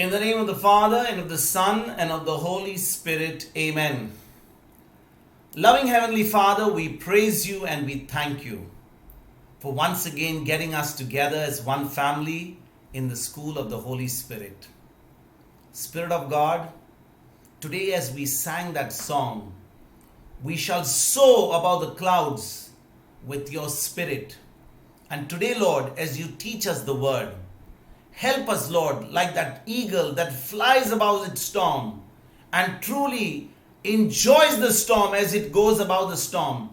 In the name of the Father, and of the Son, and of the Holy Spirit. Amen. Loving Heavenly Father, we praise you and we thank you for once again getting us together as one family in the school of the Holy Spirit. Spirit of God, today as we sang that song, we shall soar above the clouds with your Spirit. And today, Lord, as you teach us the word, help us, Lord, like that eagle that flies above its storm and truly enjoys the storm as it goes above the storm.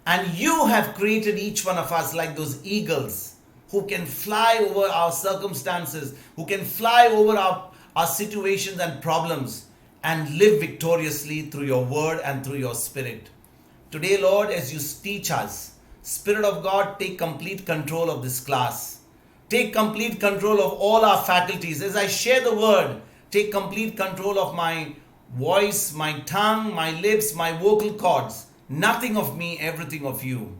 And you have created each one of us like those eagles who can fly over our circumstances, who can fly over our situations and problems and live victoriously through your word and through your Spirit. Today, Lord, as you teach us, Spirit of God, take complete control of this class. Take complete control of all our faculties. As I share the word, take complete control of my voice, my tongue, my lips, my vocal cords. Nothing of me, everything of you.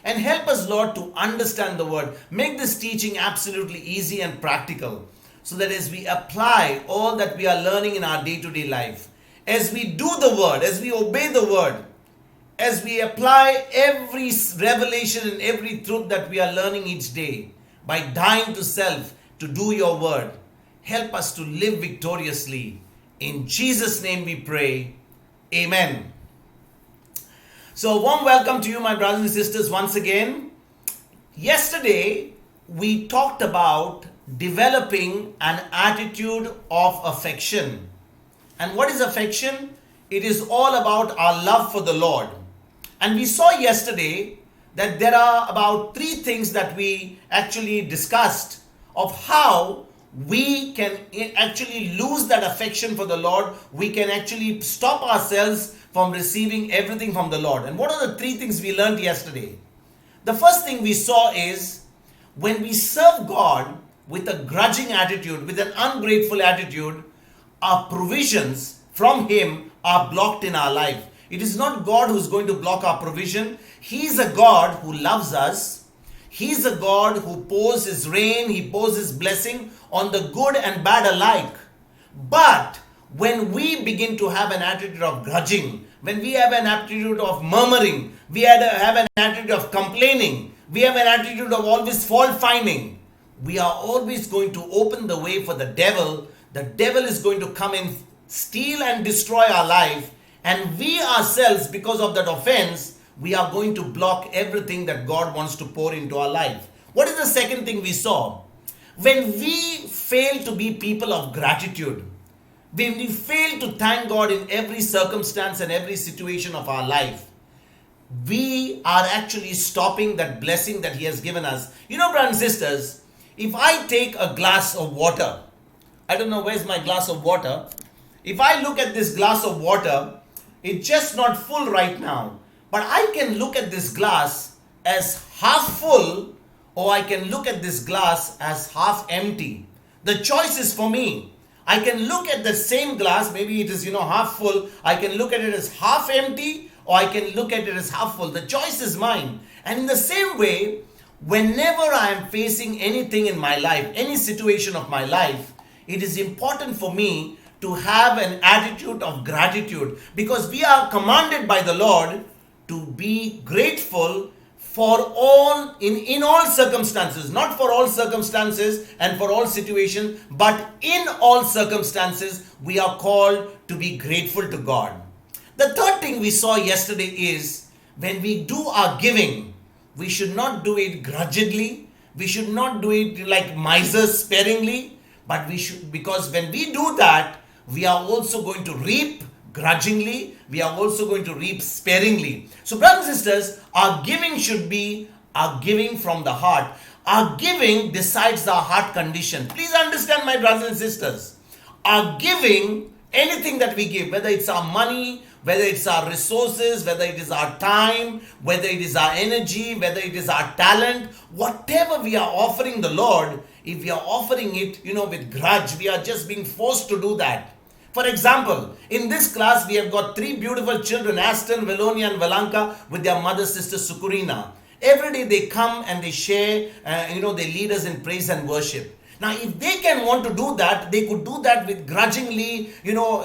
And help us, Lord, to understand the word. Make this teaching absolutely easy and practical, so that as we apply all that we are learning in our day-to-day life, as we do the word, as we obey the word, as we apply every revelation and every truth that we are learning each day, by dying to self to do your word, help us to live victoriously. In Jesus' name we pray. Amen. So a warm welcome to you, my brothers and sisters, once again. Yesterday, we talked about developing an attitude of affection. And what is affection? It is all about our love for the Lord. And we saw yesterday that there are about 3 things that we actually discussed of how we can actually lose that affection for the Lord. We can actually stop ourselves from receiving everything from the Lord. And what are the 3 things we learned yesterday? The first thing we saw is when we serve God with a grudging attitude, with an ungrateful attitude, our provisions from Him are blocked in our life. It is not God who's going to block our provision. He's a God who loves us. He's a God who pours His rain, He pours His blessing on the good and bad alike. But when we begin to have an attitude of grudging, when we have an attitude of murmuring, we have an attitude of complaining, we have an attitude of always fault finding, we are always going to open the way for the devil. The devil is going to come and steal and destroy our life. And we ourselves, because of that offense, we are going to block everything that God wants to pour into our life. What is the second thing we saw? When we fail to be people of gratitude, when we fail to thank God in every circumstance and every situation of our life, we are actually stopping that blessing that He has given us. You know, brothers and sisters, if I take a glass of water, I don't know where's my glass of water. If I look at this glass of water, it's just not full right now. But I can look at this glass as half full, or I can look at this glass as half empty. The choice is for me. I can look at the same glass, maybe it is, half full. I can look at it as half empty, or I can look at it as half full. The choice is mine. And in the same way, whenever I am facing anything in my life, any situation of my life, it is important for me to have an attitude of gratitude, because we are commanded by the Lord to be grateful for all, in all circumstances, not for all circumstances and for all situations, but in all circumstances, we are called to be grateful to God. The third thing we saw yesterday is when we do our giving, we should not do it grudgingly. We should not do it like misers sparingly, but we should, because when we do that, we are also going to reap grudgingly. We are also going to reap sparingly. So, brothers and sisters, our giving should be our giving from the heart. Our giving decides our heart condition. Please understand, my brothers and sisters. Our giving, anything that we give, whether it's our money, whether it's our resources, whether it is our time, whether it is our energy, whether it is our talent, whatever we are offering the Lord, if we are offering it, with grudge, we are just being forced to do that. For example, in this class, we have got 3 beautiful children, Aston, Velonia and Valanka, with their mother, sister Sukurina. Every day they come and they share, they lead us in praise and worship. Now, if they can want to do that, they could do that with grudgingly,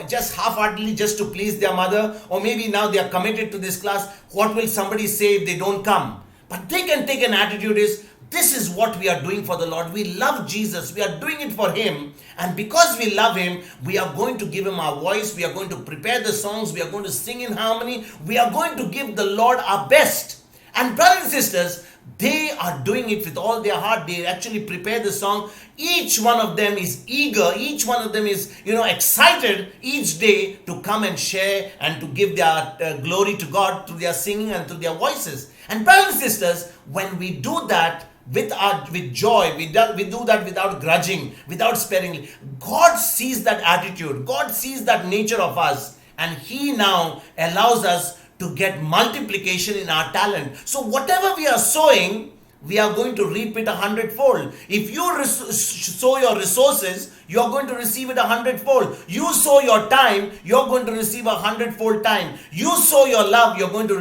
just half-heartedly, just to please their mother, or maybe now they are committed to this class. What will somebody say if they don't come? But they can take an attitude is, this is what we are doing for the Lord. We love Jesus. We are doing it for Him. And because we love Him, we are going to give Him our voice. We are going to prepare the songs. We are going to sing in harmony. We are going to give the Lord our best. And brothers and sisters, they are doing it with all their heart. They actually prepare the song. Each one of them is eager. Each one of them is, excited each day to come and share and to give their glory to God through their singing and through their voices. And brothers and sisters, when we do that with joy, we do that without grudging, without sparingly. God sees that attitude. God sees that nature of us, and He now allows us to get multiplication in our talent. So whatever we are sowing, we are going to reap it 100-fold. If you sow your resources, you are going to receive it 100-fold. You sow your time, you are going to receive 100-fold time. You sow your love, you are going to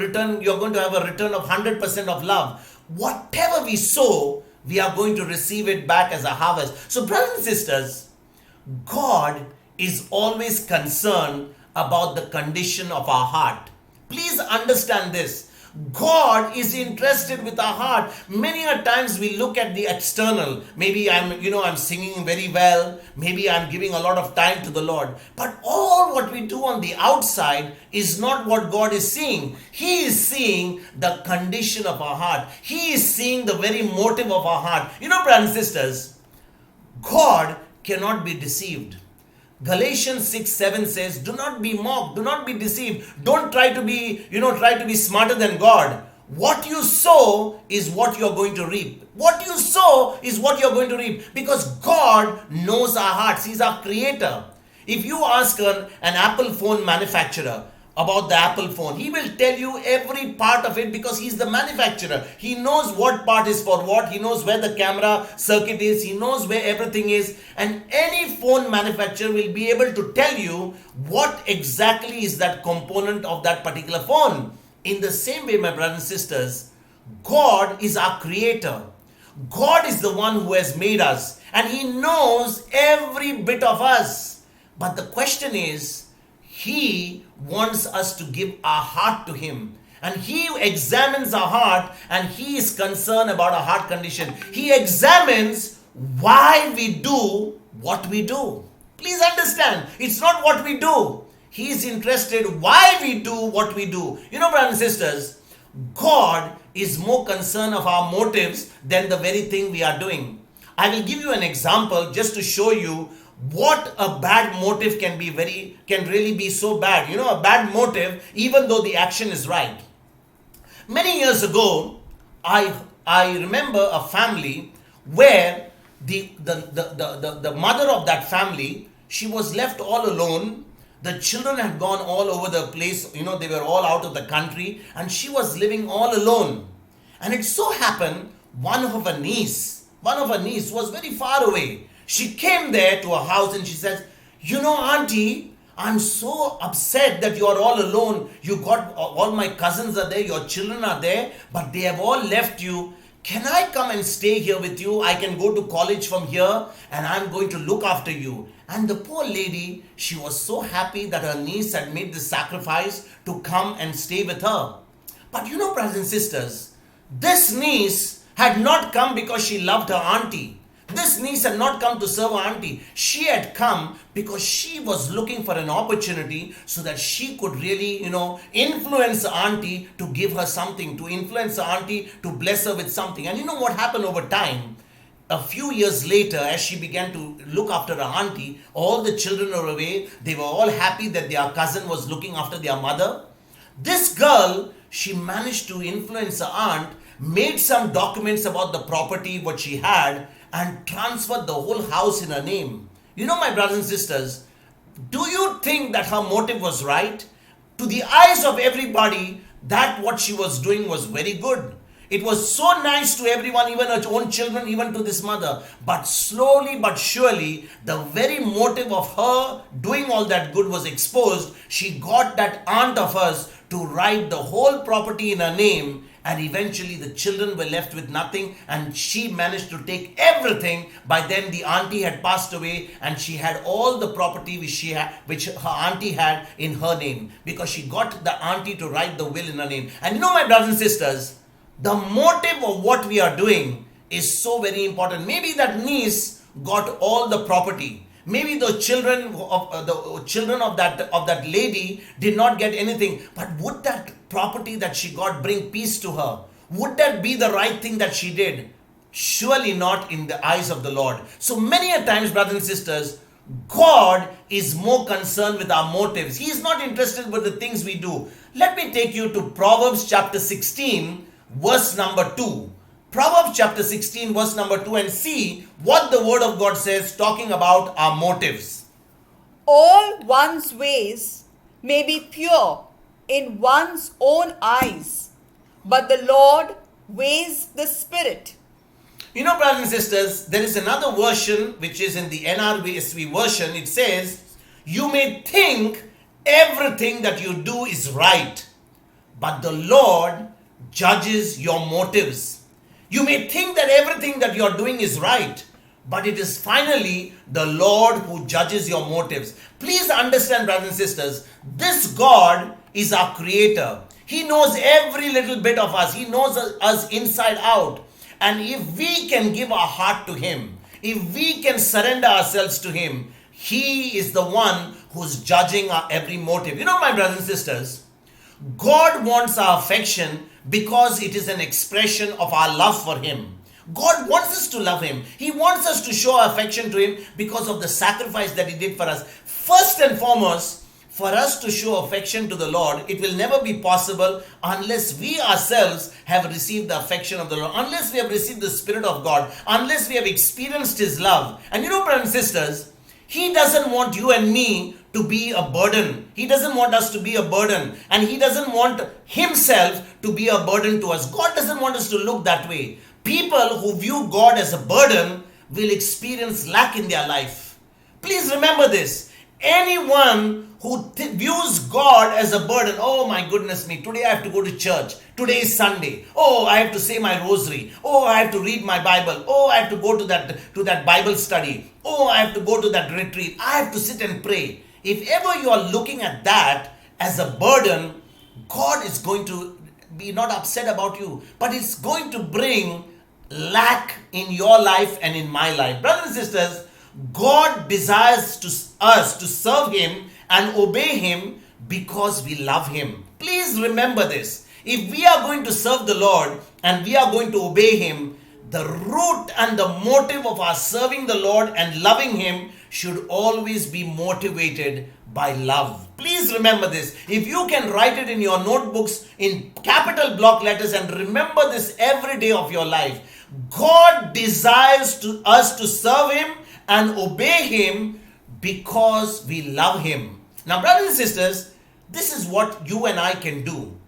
have a return of 100% of love. Whatever we sow, we are going to receive it back as a harvest. So brothers and sisters, God is always concerned about the condition of our heart. Please understand this. God is interested with our heart. Many a times we look at the external. Maybe I'm singing very well. Maybe I'm giving a lot of time to the Lord. But all what we do on the outside is not what God is seeing. He is seeing the condition of our heart. He is seeing the very motive of our heart. Brothers and sisters, God cannot be deceived. Galatians 6:7 says, do not be mocked, do not be deceived. Don't try to be smarter than God. What you sow is what you're going to reap. What you sow is what you're going to reap, because God knows our hearts. He's our creator. If you ask an Apple phone manufacturer about the Apple phone, he will tell you every part of it, because he's the manufacturer. He knows what part is for what. He knows where the camera circuit is. He knows where everything is. And any phone manufacturer will be able to tell you what exactly is that component of that particular phone. In the same way, my brothers and sisters, God is our creator. God is the one who has made us, and He knows every bit of us. But the question is, He wants us to give our heart to Him. And He examines our heart, and He is concerned about our heart condition. He examines why we do what we do. Please understand, it's not what we do. He is interested why we do what we do. Brothers and sisters, God is more concerned of our motives than the very thing we are doing. I will give you an example just to show you what a bad motive can really be so bad. A bad motive, even though the action is right. Many years ago, I remember a family where the mother of that family, she was left all alone. The children had gone all over the place. They were all out of the country, and she was living all alone. And it so happened, one of her niece was very far away. She came there to her house and she says, Auntie, I'm so upset that you are all alone. You got all my cousins are there, your children are there, but they have all left you. Can I come and stay here with you? I can go to college from here, and I'm going to look after you. And the poor lady, she was so happy that her niece had made the sacrifice to come and stay with her. But brothers and sisters, this niece had not come because she loved her auntie. This niece had not come to serve her auntie. She had come because she was looking for an opportunity so that she could really, influence the auntie to give her something, to influence the auntie to bless her with something. And what happened over time? A few years later, as she began to look after her auntie, all the children were away. They were all happy that their cousin was looking after their mother. This girl, she managed to influence her aunt, made some documents about the property, what she had, and transferred the whole house in her name. My brothers and sisters, do you think that her motive was right? To the eyes of everybody, that what she was doing was very good. It was so nice to everyone, even her own children, even to this mother. But slowly but surely, the very motive of her doing all that good was exposed. She got that aunt of hers to write the whole property in her name, And eventually the children were left with nothing, and she managed to take everything. By then the auntie had passed away, and she had all the property which her auntie had in her name, because she got the auntie to write the will in her name. And my brothers and sisters, the motive of what we are doing is so very important. Maybe that niece got all the property. Maybe the children of that lady did not get anything. But would that property that she got bring peace to her? Would that be the right thing that she did? Surely not in the eyes of the Lord. So many a times, brothers and sisters, God is more concerned with our motives. He is not interested with the things we do. Let me take you to Proverbs chapter 16, verse number 2. Proverbs chapter 16 verse number 2, and see what the word of God says talking about our motives. All one's ways may be pure in one's own eyes, but the Lord weighs the spirit. Brothers and sisters, there is another version which is in the NRSV version. It says, you may think everything that you do is right, but the Lord judges your motives. You may think that everything that you are doing is right, but it is finally the Lord who judges your motives. Please understand, brothers and sisters, this God is our creator. He knows every little bit of us. He knows us inside out. And if we can give our heart to Him, if we can surrender ourselves to Him, He is the one who's judging our every motive. My brothers and sisters, God wants our affection because it is an expression of our love for Him. God wants us to love Him. He wants us to show affection to Him because of the sacrifice that He did for us. First and foremost, for us to show affection to the Lord, it will never be possible unless we ourselves have received the affection of the Lord, unless we have received the Spirit of God, unless we have experienced His love. And brothers and sisters, He doesn't want you and me to be a burden. He doesn't want us to be a burden. And He doesn't want Himself to be a burden to us. God doesn't want us to look that way. People who view God as a burden will experience lack in their life. Please remember this. Anyone who views God as a burden, oh my goodness me, today I have to go to church. Today is Sunday. Oh, I have to say my rosary. Oh, I have to read my Bible. Oh, I have to go to that Bible study. Oh, I have to go to that retreat. I have to sit and pray. If ever you are looking at that as a burden, God is going to be not upset about you, but it's going to bring lack in your life and in my life. Brothers and sisters, God desires us to serve Him and obey Him because we love Him. Please remember this. If we are going to serve the Lord and we are going to obey Him, the root and the motive of our serving the Lord and loving Him should always be motivated by love. Please remember this. If you can write it in your notebooks in capital block letters and remember this every day of your life, God desires us to serve Him and obey Him because we love Him. Now, brothers and sisters, this is what you and I can do.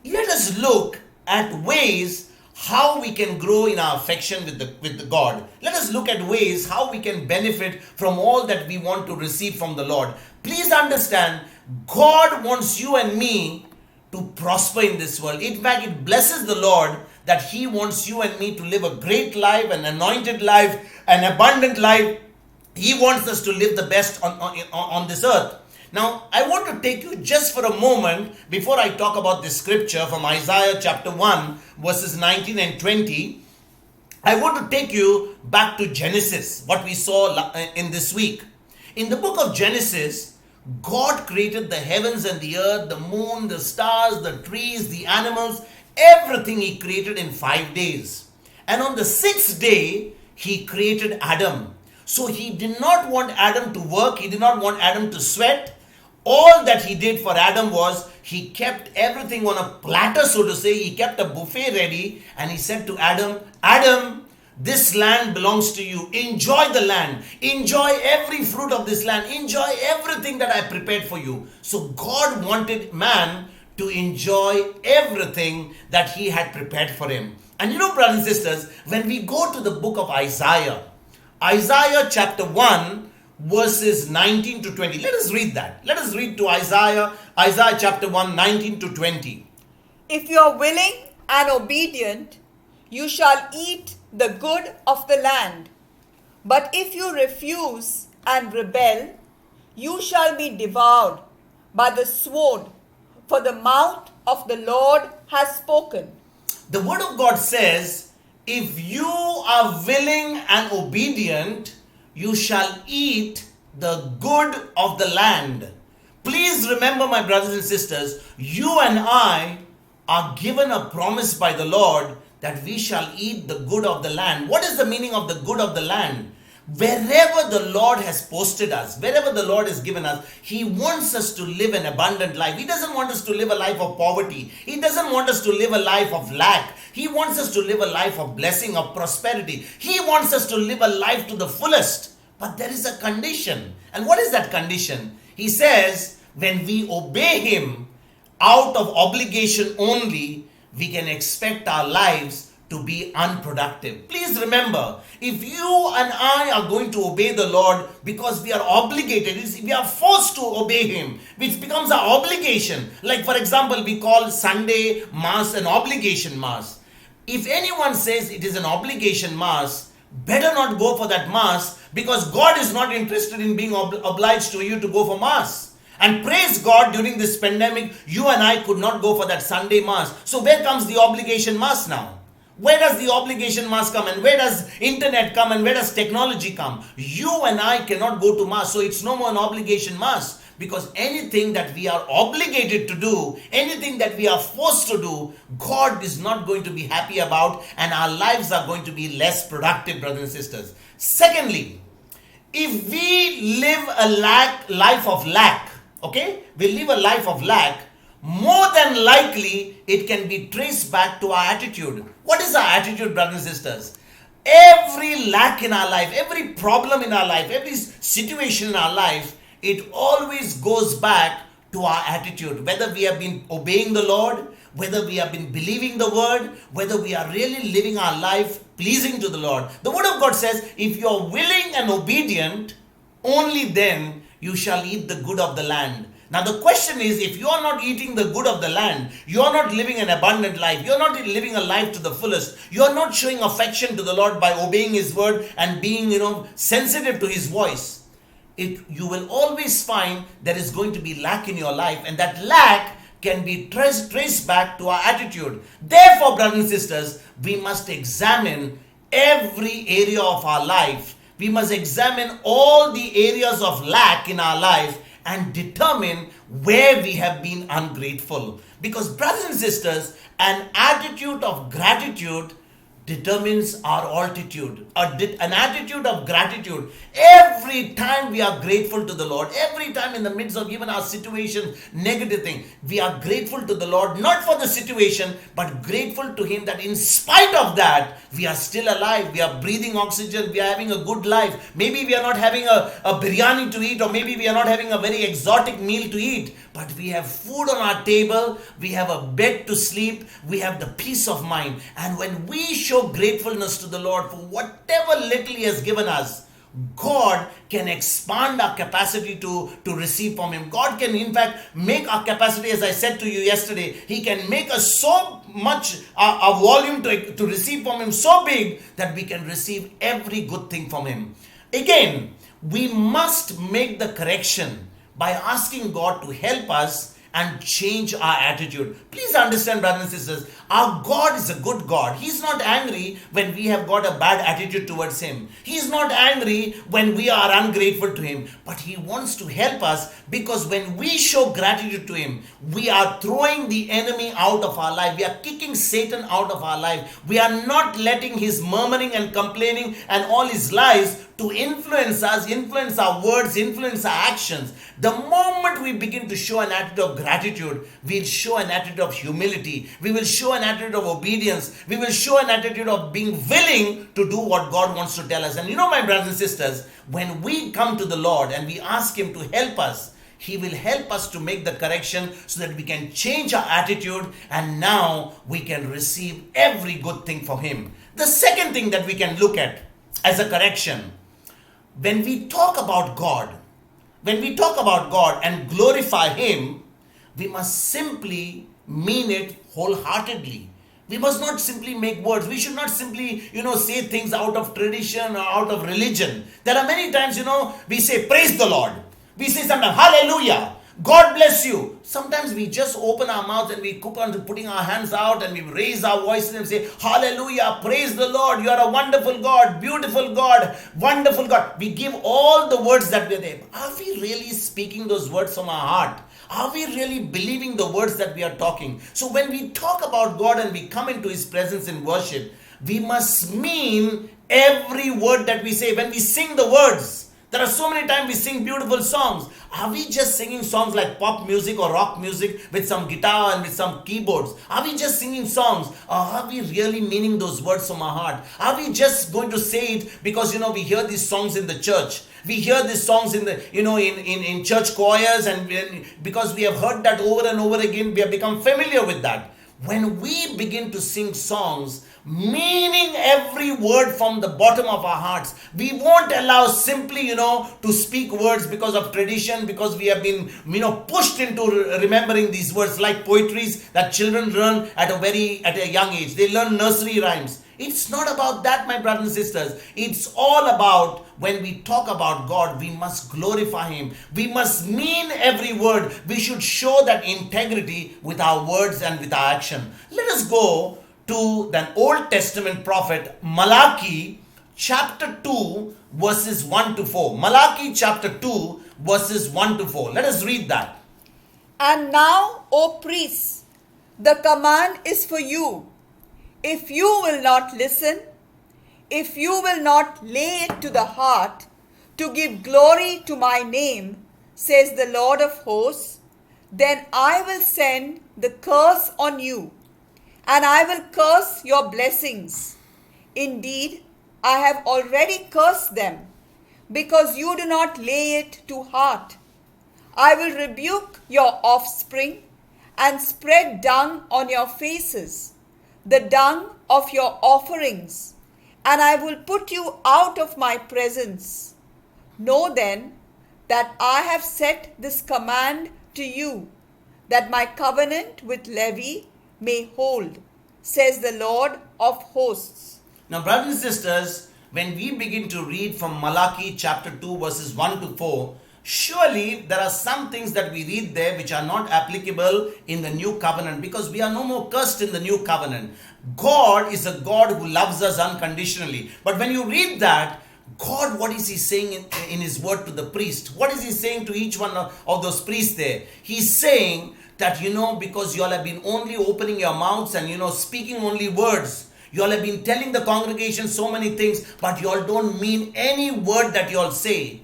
Let us look at ways how we can grow in our affection with the God. Let us look at ways how we can benefit from all that we want to receive from the Lord. Please understand, God wants you and me to prosper in this world. In fact, it blesses the Lord that He wants you and me to live a great life, an anointed life, an abundant life. He wants us to live the best on this earth. Now, I want to take you just for a moment before I talk about this scripture from Isaiah chapter 1, verses 19 and 20. I want to take you back to Genesis, what we saw in this week. In the book of Genesis, God created the heavens and the earth, the moon, the stars, the trees, the animals, everything He created in 5 days. And on the 6th day, He created Adam. So He did not want Adam to work. He did not want Adam to sweat. All that He did for Adam was He kept everything on a platter, so to say. He kept a buffet ready and He said to Adam, Adam, this land belongs to you. Enjoy the land. Enjoy every fruit of this land. Enjoy everything that I prepared for you. So God wanted man to enjoy everything that He had prepared for him. And brothers and sisters, when we go to the book of Isaiah chapter 1, verses 19 to 20. Let us read that. Let us read to Isaiah chapter 1, 19 to 20. If you are willing and obedient, you shall eat the good of the land. But if you refuse and rebel, you shall be devoured by the sword, for the mouth of the Lord has spoken. The word of God says, if you are willing and obedient, you shall eat the good of the land. Please remember, my brothers and sisters, you and I are given a promise by the Lord that we shall eat the good of the land. What is the meaning of the good of the land? Wherever the Lord has posted us, wherever the Lord has given us, He wants us to live an abundant life. He doesn't want us to live a life of poverty. He doesn't want us to live a life of lack. He wants us to live a life of blessing, of prosperity. He wants us to live a life to the fullest. But there is a condition. And what is that condition? He says, when we obey Him out of obligation only, we can expect our lives to be unproductive. Please remember, if you and I are going to obey the Lord because we are obligated, we are forced to obey Him, which becomes our obligation. Like for example, we call Sunday Mass an obligation Mass. If anyone says it is an obligation Mass, better not go for that Mass, because God is not interested in being obliged to you to go for Mass. And praise God, during this pandemic, you and I could not go for that Sunday Mass. So where comes the obligation Mass now? Where does the obligation Mass come, and where does internet come, and where does technology come? You and I cannot go to Mass, so it's no more an obligation Mass, because anything that we are obligated to do, anything that we are forced to do, God is not going to be happy about, and our lives are going to be less productive, brothers and sisters. Secondly, if we live a life of lack, okay, we live a life of lack, more than likely it can be traced back to our attitude. What is our attitude, brothers and sisters? Every lack in our life, every problem in our life, every situation in our life, it always goes back to our attitude. Whether we have been obeying the Lord, whether we have been believing the word, whether we are really living our life pleasing to the Lord. The word of God says, if you are willing and obedient, only then you shall eat the good of the land. Now the question is, if you are not eating the good of the land, you are not living an abundant life, you are not living a life to the fullest, you are not showing affection to the Lord by obeying His word and being, sensitive to His voice, you will always find there is going to be lack in your life, and that lack can be traced back to our attitude. Therefore, brothers and sisters, we must examine every area of our life. We must examine all the areas of lack in our life and determine where we have been ungrateful. Because brothers and sisters, an attitude of gratitude determines our altitude. An attitude of gratitude. Every time we are grateful to the Lord, every time in the midst of even our situation, negative thing, we are grateful to the Lord, not for the situation, but grateful to Him that in spite of that, we are still alive, we are breathing oxygen, we are having a good life. Maybe we are not having a biryani to eat, or maybe we are not having a very exotic meal to eat, but we have food on our table, we have a bed to sleep, we have the peace of mind. And when we show gratefulness to the Lord for whatever little He has given us, God can expand our capacity to receive from Him. God can in fact make our capacity, as I said to you yesterday, He can make us so much, our volume to receive from Him so big that we can receive every good thing from Him. Again, we must make the correction by asking God to help us and change our attitude. Please understand, brothers and sisters, our God is a good God. He's not angry when we have got a bad attitude towards Him. He's not angry when we are ungrateful to Him. But He wants to help us, because when we show gratitude to Him, we are throwing the enemy out of our life. We are kicking Satan out of our life. We are not letting his murmuring and complaining and all his lies to influence us, influence our words, influence our actions. The moment we begin to show an attitude of gratitude, we'll show an attitude of humility. We will show an attitude of obedience. We will show an attitude of being willing to do what God wants to tell us. And my brothers and sisters, when we come to the Lord and we ask Him to help us, He will help us to make the correction so that we can change our attitude, and now we can receive every good thing from Him. The second thing that we can look at as a correction, when we talk about God and glorify Him, we must simply mean it wholeheartedly. We must not simply make words. We should not simply, say things out of tradition or out of religion. There are many times, we say, praise the Lord. We say sometimes, hallelujah. God bless you. Sometimes we just open our mouths and we keep on putting our hands out and we raise our voices and say, hallelujah, praise the Lord. You are a wonderful God, beautiful God, wonderful God. We give all the words that we're there. Are we really speaking those words from our heart? Are we really believing the words that we are talking? So when we talk about God and we come into His presence in worship, we must mean every word that we say. When we sing the words, there are so many times we sing beautiful songs. Are we just singing songs like pop music or rock music with some guitar and with some keyboards? Are we just singing songs, or are we really meaning those words from our heart? Are we just going to say it because we hear these songs in the church? We hear these songs in the in church choirs, and because we have heard that over and over again, we have become familiar with that. When we begin to sing songs, meaning every word from the bottom of our hearts, we won't allow simply, to speak words because of tradition, because we have been, pushed into remembering these words like poetries that children learn at a young age. They learn nursery rhymes. It's not about that, my brothers and sisters. It's all about when we talk about God, we must glorify Him. We must mean every word. We should show that integrity with our words and with our action. Let us go to the Old Testament prophet Malachi chapter 2 verses 1 to 4. Malachi chapter 2 verses 1 to 4. Let us read that. And now, O priests, the command is for you. If you will not listen, if you will not lay it to the heart to give glory to my name, says the Lord of hosts, then I will send the curse on you, and I will curse your blessings. Indeed, I have already cursed them, because you do not lay it to heart. I will rebuke your offspring and spread dung on your faces, the dung of your offerings, and I will put you out of my presence. Know then that I have set this command to you, that my covenant with Levi may hold, says the Lord of hosts. Now, brothers and sisters, when we begin to read from Malachi chapter 2 verses 1 to 4, surely there are some things that we read there which are not applicable in the new covenant, because we are no more cursed in the new covenant. God is a God who loves us unconditionally. But when you read that, God, what is He saying in His word to the priest? What is He saying to each one of those priests there? He's saying that, because you all have been only opening your mouths and, speaking only words. You all have been telling the congregation so many things, but you all don't mean any word that you all say.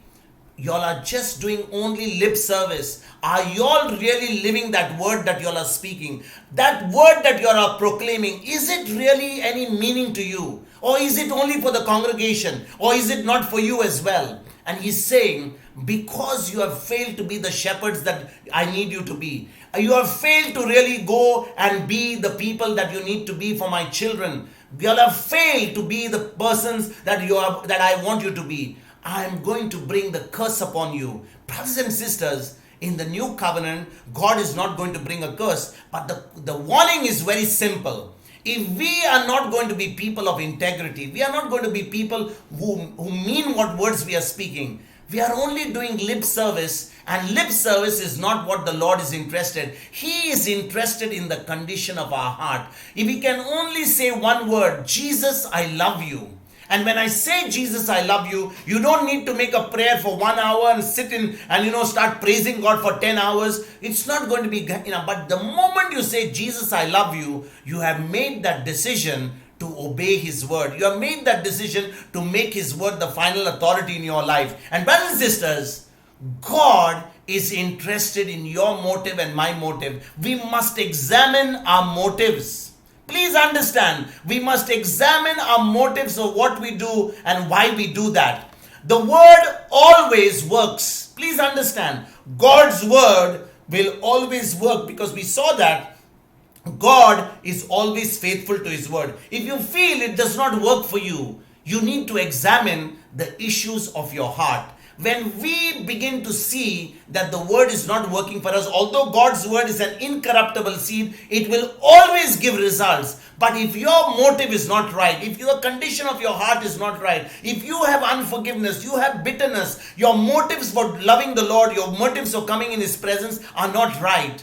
You all are just doing only lip service. Are you all really living that word that you all are speaking? That word that you all are proclaiming, is it really any meaning to you? Or is it only for the congregation? Or is it not for you as well? And He's saying, because you have failed to be the shepherds that I need you to be, you have failed to really go and be the people that you need to be for my children, you all have failed to be the persons that I want you to be, I am going to bring the curse upon you. Brothers and sisters, in the new covenant, God is not going to bring a curse, but the warning is very simple. If we are not going to be people of integrity, we are not going to be people who mean what words we are speaking. We are only doing lip service, and lip service is not what the Lord is interested. He is interested in the condition of our heart. If we can only say one word, Jesus, I love you. And when I say, Jesus, I love you, you don't need to make a prayer for 1 hour and sit in and, start praising God for 10 hours. It's not going to be, but the moment you say, Jesus, I love you, you have made that decision to obey His word. You have made that decision to make His word the final authority in your life. And brothers and sisters, God is interested in your motive and my motive. We must examine our motives. Please understand, we must examine our motives of what we do and why we do that. The word always works. Please understand, God's word will always work, because we saw that God is always faithful to His word. If you feel it does not work for you, you need to examine the issues of your heart. when we begin to see that the word is not working for us, although God's word is an incorruptible seed, it will always give results. But if your motive is not right, if your condition of your heart is not right, if you have unforgiveness, you have bitterness, your motives for loving the Lord, your motives for coming in His presence are not right,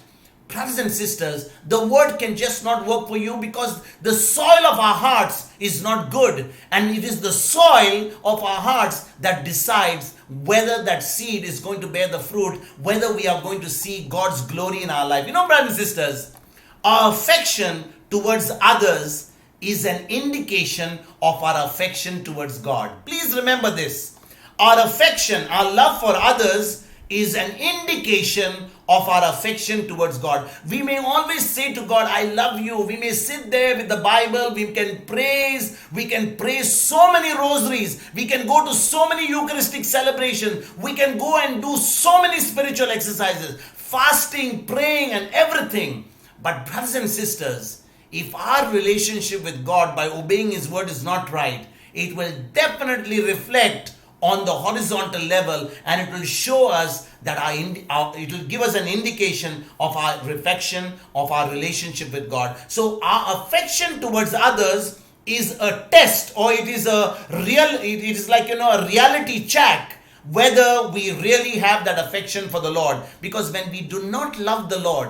brothers and sisters, the word can just not work for you because the soil of our hearts is not good. And it is the soil of our hearts that decides whether that seed is going to bear the fruit, whether we are going to see God's glory in our life. You know, brothers and sisters, our affection towards others is an indication of our affection towards God. Please remember this. Our affection, our love for others is an indication of our affection towards God. We may always say to God, I love you. We may sit there with the Bible. We can pray so many rosaries. We can go to so many Eucharistic celebrations. We can go and do so many spiritual exercises, fasting, praying, and everything. But brothers and sisters, if our relationship with God by obeying His word is not right, it will definitely reflect on the horizontal level, and it will show us that it will give us an indication of our affection, of our relationship with God. So our affection towards others is a test, or it is like a reality check whether we really have that affection for the Lord. Because when we do not love the Lord,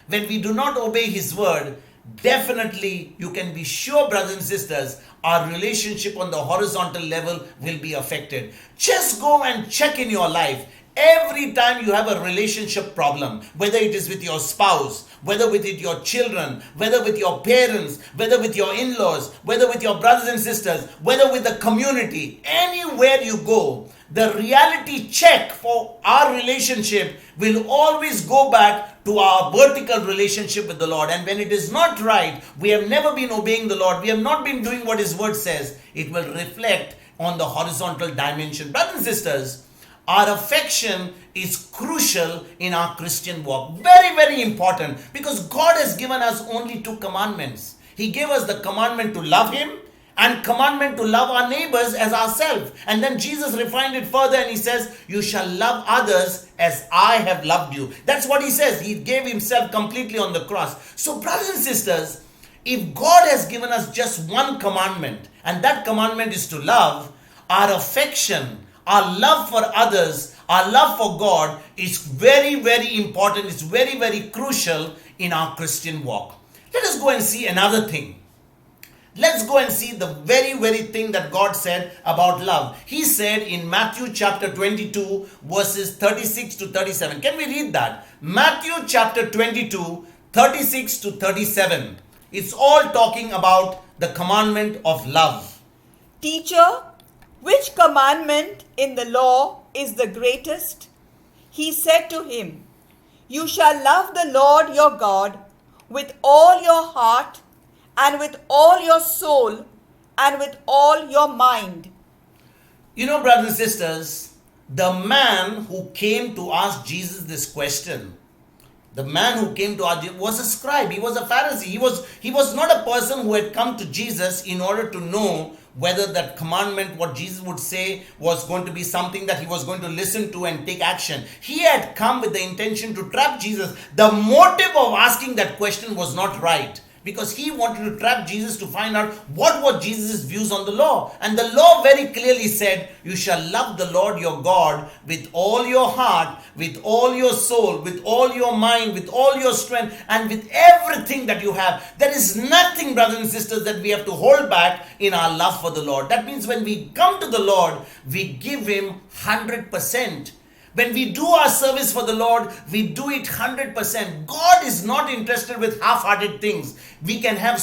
when we do not obey His word, definitely you can be sure, brothers and sisters, our relationship on the horizontal level will be affected. Just go and check in your life. Every time you have a relationship problem, whether it is with your spouse, whether with your children, whether with your parents, whether with your in-laws, whether with your brothers and sisters, whether with the community, anywhere you go, the reality check for our relationship will always go back to our vertical relationship with the Lord. And when it is not right, we have never been obeying the Lord, we have not been doing what His word says, it will reflect on the horizontal dimension. Brothers and sisters, our affection is crucial in our Christian walk. Very, very important, because God has given us only 2 commandments. He gave us the commandment to love Him and commandment to love our neighbors as ourselves. And then Jesus refined it further and He says, you shall love others as I have loved you. That's what He says. He gave Himself completely on the cross. So brothers and sisters, if God has given us just 1 commandment, and that commandment is to love, our affection, our love for others, our love for God is very, very important. It's very, very crucial in our Christian walk. Let us go and see another thing. Let's go and see the very, very thing that God said about love. He said in Matthew chapter 22, verses 36 to 37. Can we read that? Matthew chapter 22, 36 to 37. It's all talking about the commandment of love. Teacher, which commandment in the law is the greatest? He said to him, you shall love the Lord your God with all your heart, and with all your soul, and with all your mind. You know, brothers and sisters, the man who came to ask Jesus this question, the man who came to ask Jesus was a scribe. He was a Pharisee. He was not a person who had come to Jesus in order to know whether that commandment, what Jesus would say, was going to be something that he was going to listen to and take action. He had come with the intention to trap Jesus. The motive of asking that question was not right, because he wanted to trap Jesus to find out what were Jesus' views on the law. And the law very clearly said, you shall love the Lord your God with all your heart, with all your soul, with all your mind, with all your strength, and with everything that you have. There is nothing, brothers and sisters, that we have to hold back in our love for the Lord. That means when we come to the Lord, we give Him 100%. When we do our service for the Lord, we do it 100%. God is not interested with half-hearted things. We can have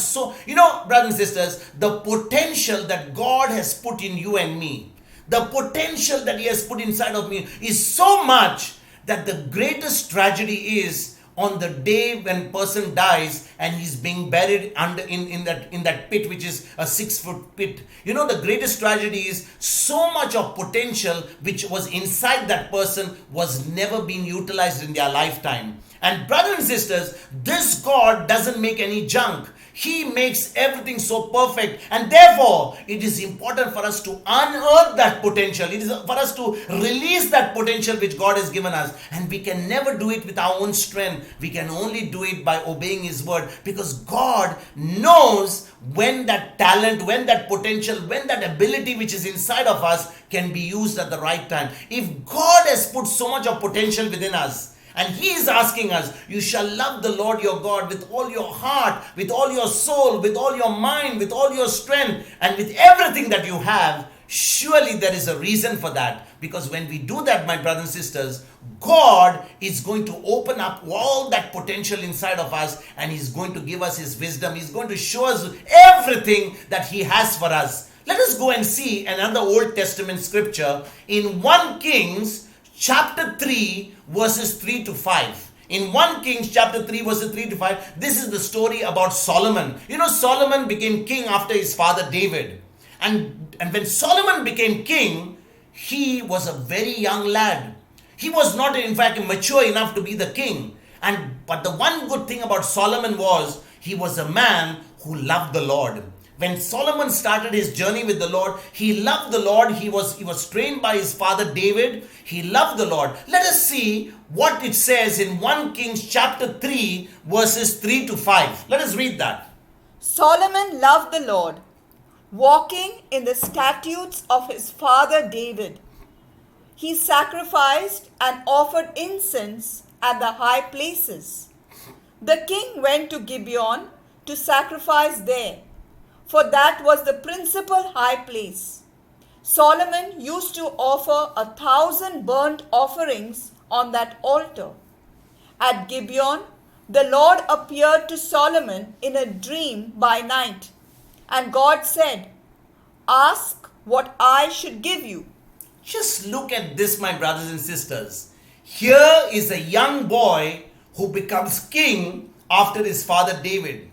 brothers and sisters, the potential that God has put in you and me, the potential that He has put inside of me is so much that the greatest tragedy is on the day when person dies and he's being buried in that pit, which is a 6-foot pit. You know, the greatest tragedy is so much of potential which was inside that person was never being utilized in their lifetime. And brothers and sisters, this God doesn't make any junk. He makes everything so perfect, and therefore it is important for us to unearth that potential. It is for us to release that potential which God has given us, and we can never do it with our own strength. We can only do it by obeying His word, because God knows when that talent, when that potential, when that ability which is inside of us can be used at the right time. If God has put so much of potential within us, and He is asking us, you shall love the Lord your God with all your heart, with all your soul, with all your mind, with all your strength, and with everything that you have. Surely there is a reason for that. Because when we do that, my brothers and sisters, God is going to open up all that potential inside of us, and He's going to give us His wisdom. He's going to show us everything that He has for us. Let us go and see another Old Testament scripture in 1 Kings chapter 3 verses 3 to 5. In 1 Kings chapter 3 verses 3 to 5, this is the story about Solomon. You know, Solomon became king after his father David. And when Solomon became king, he was a very young lad. He was not, in fact, mature enough to be the king. But the one good thing about Solomon was he was a man who loved the Lord. When Solomon started his journey with the Lord, he loved the Lord. He was trained by his father David. He loved the Lord. Let us see what it says in 1 Kings chapter 3 verses 3 to 5. Let us read that. Solomon loved the Lord, walking in the statutes of his father David. He sacrificed and offered incense at the high places. The king went to Gibeon to sacrifice there, for that was the principal high place. Solomon used to offer 1,000 burnt offerings on that altar. At Gibeon, the Lord appeared to Solomon in a dream by night, and God said, "Ask what I should give you." Just look at this, my brothers and sisters. Here is a young boy who becomes king after his father David.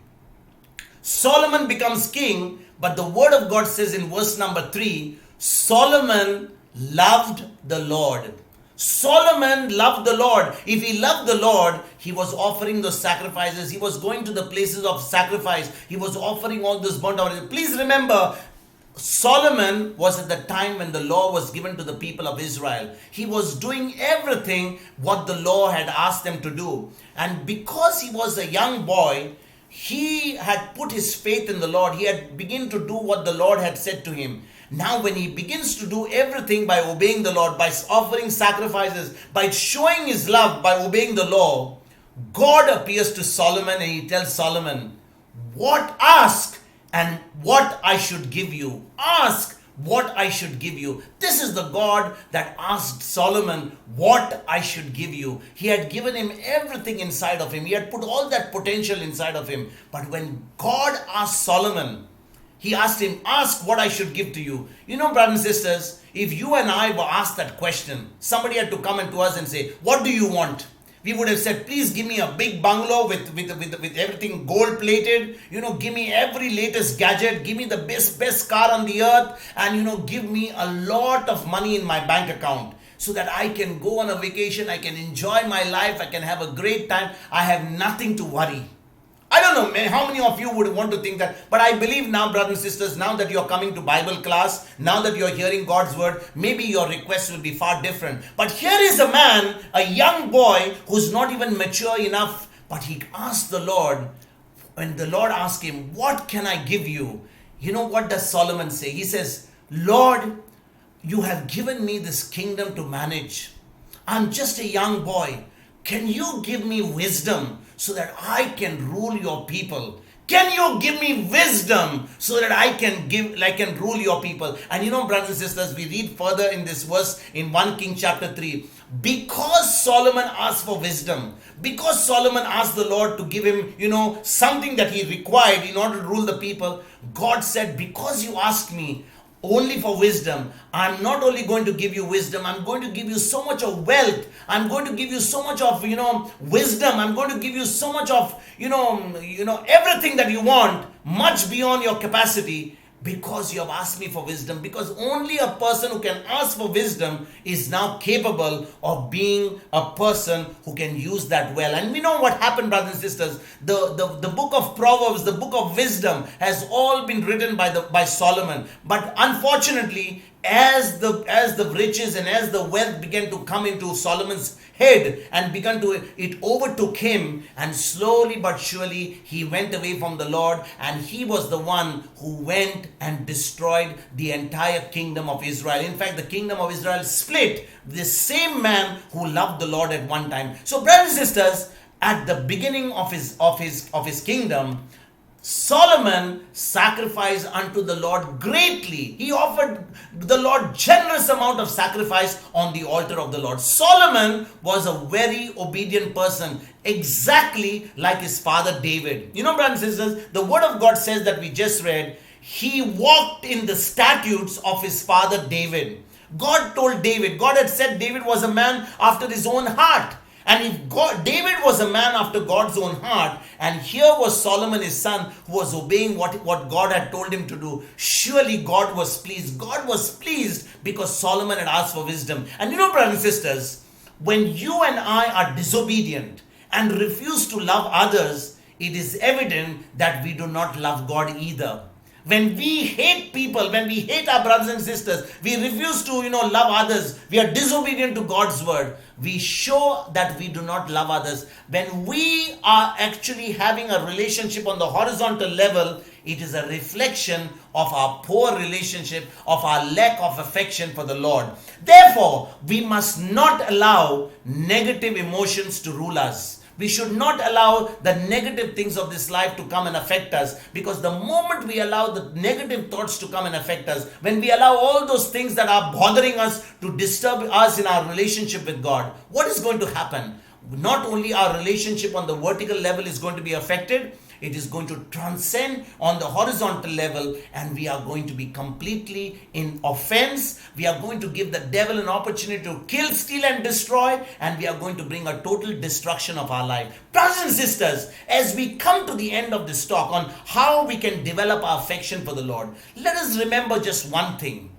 Solomon becomes king, but the word of God says in verse number 3, Solomon loved the Lord. Solomon loved the Lord. If he loved the Lord, he was offering those sacrifices. He was going to the places of sacrifice. He was offering all this burnt offerings. Please remember, Solomon was at the time when the law was given to the people of Israel. He was doing everything what the law had asked them to do. And because he was a young boy, he had put his faith in the Lord. He had begun to do what the Lord had said to him. Now when he begins to do everything by obeying the Lord, by offering sacrifices, by showing his love, by obeying the law, God appears to Solomon and he tells Solomon, ask and what I should give you. Ask what I should give you. This is the God that asked Solomon what I should give you. He had given him everything inside of him. He had put all that potential inside of him. But when God asked Solomon, he asked him, ask what I should give to you. You know, brothers and sisters, if you and I were asked that question, somebody had to come into us and say, what do you want? We would have said, please give me a big bungalow with everything gold plated. Give me every latest gadget. Give me the best car on the earth. And, give me a lot of money in my bank account so that I can go on a vacation. I can enjoy my life. I can have a great time. I have nothing to worry. I don't know how many of you would want to think that, but I believe now, brothers and sisters, now that you're coming to Bible class, now that you're hearing God's word, maybe your requests will be far different. But here is a man, a young boy, who's not even mature enough, but he asked the Lord, when the Lord asked him, what can I give you? You know, what does Solomon say? He says, Lord, you have given me this kingdom to manage. I'm just a young boy. Can you give me wisdom so that I can rule your people? Can you give me wisdom so that I can rule your people? And brothers and sisters, we read further in this verse in 1 King chapter 3. Because Solomon asked for wisdom, because Solomon asked the Lord to give him, something that he required in order to rule the people, God said, because you asked me only for wisdom, I'm not only going to give you wisdom, I'm going to give you so much of wealth. I'm going to give you so much of, wisdom. I'm going to give you so much of, everything that you want, much beyond your capacity. because you have asked me for wisdom, because only a person who can ask for wisdom is now capable of being a person who can use that well. And we know what happened, brothers and sisters. The book of Proverbs, the book of wisdom, has all been written by Solomon. But unfortunately, as the riches and as the wealth began to come into Solomon's head and it overtook him, and slowly but surely he went away from the Lord, and he was the one who went and destroyed the entire kingdom of Israel. In fact, the kingdom of Israel split with the same man who loved the Lord at one time. So, brothers and sisters, at the beginning of his kingdom, Solomon sacrificed unto the Lord greatly. He offered the Lord generous amount of sacrifice on the altar of the Lord. Solomon was a very obedient person, exactly like his father David. You know, brothers and sisters, the word of God says that we just read, he walked in the statutes of his father David. God told David, God had said David was a man after his own heart. And if David was a man after God's own heart, and here was Solomon, his son, who was obeying what God had told him to do, surely God was pleased. God was pleased because Solomon had asked for wisdom. And you know, brothers and sisters, when you and I are disobedient and refuse to love others, it is evident that we do not love God either. When we hate people, when we hate our brothers and sisters, we refuse to, love others, we are disobedient to God's word, we show that we do not love others. When we are actually having a relationship on the horizontal level, it is a reflection of our poor relationship, of our lack of affection for the Lord. Therefore, we must not allow negative emotions to rule us. We should not allow the negative things of this life to come and affect us, because the moment we allow the negative thoughts to come and affect us, when we allow all those things that are bothering us to disturb us in our relationship with God, what is going to happen? Not only our relationship on the vertical level is going to be affected, it is going to transcend on the horizontal level, and we are going to be completely in offense. We are going to give the devil an opportunity to kill, steal, and destroy, and we are going to bring a total destruction of our life. Brothers and sisters, as we come to the end of this talk on how we can develop our affection for the Lord, let us remember just one thing.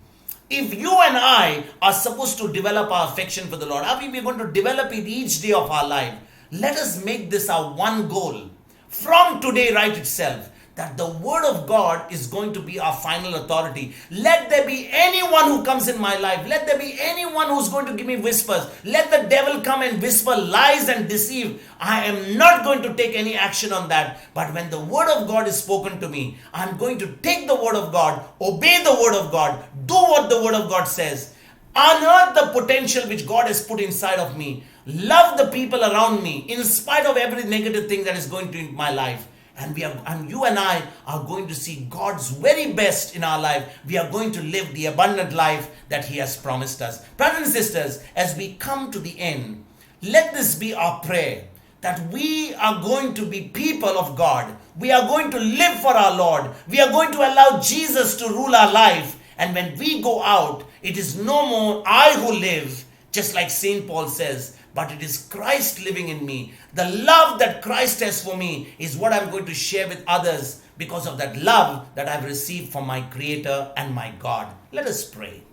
If you and I are supposed to develop our affection for the Lord, are we going to develop it each day of our life? Let us make this our one goal. From today right itself, that the word of God is going to be our final authority. Let there be anyone who comes in my life, let there be anyone who's going to give me whispers, let the devil come and whisper lies and deceive, I am not going to take any action on that. But when the word of God is spoken to me, I'm going to take the word of God, obey the word of God, do what the word of God says, unearth the potential which God has put inside of me, love the people around me in spite of every negative thing that is going to in my life, and you and I are going to see God's very best in our life. We are going to live the abundant life that He has promised us. Brothers and sisters, as we come to the end, let this be our prayer, that we are going to be people of God. We are going to live for our Lord. We are going to allow Jesus to rule our life. And when we go out, it is no more I who live, just like St. Paul says, but it is Christ living in me. The love that Christ has for me is what I'm going to share with others because of that love that I've received from my Creator and my God. Let us pray.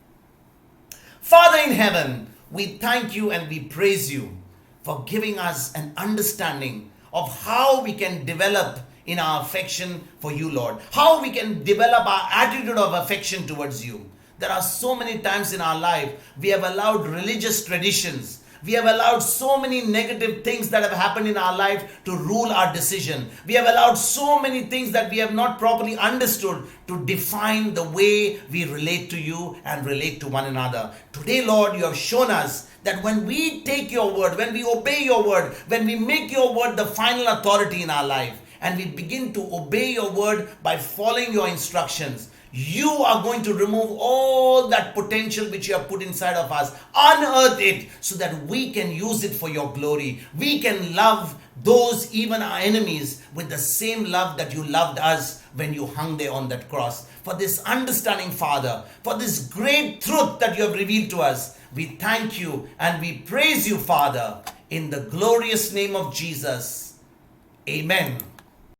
Father in heaven, we thank you and we praise you for giving us an understanding of how we can develop in our affection for you, Lord. How we can develop our attitude of affection towards you. There are so many times in our life we have allowed religious traditions, we have allowed so many negative things that have happened in our life to rule our decision. We have allowed so many things that we have not properly understood to define the way we relate to you and relate to one another. Today, Lord, you have shown us that when we take your word, when we obey your word, when we make your word the final authority in our life, and we begin to obey your word by following your instructions, you are going to remove all that potential which you have put inside of us, unearth it so that we can use it for your glory. We can love those, even our enemies, with the same love that you loved us when you hung there on that cross. For this understanding, Father, for this great truth that you have revealed to us, we thank you and we praise you, Father, in the glorious name of Jesus. Amen.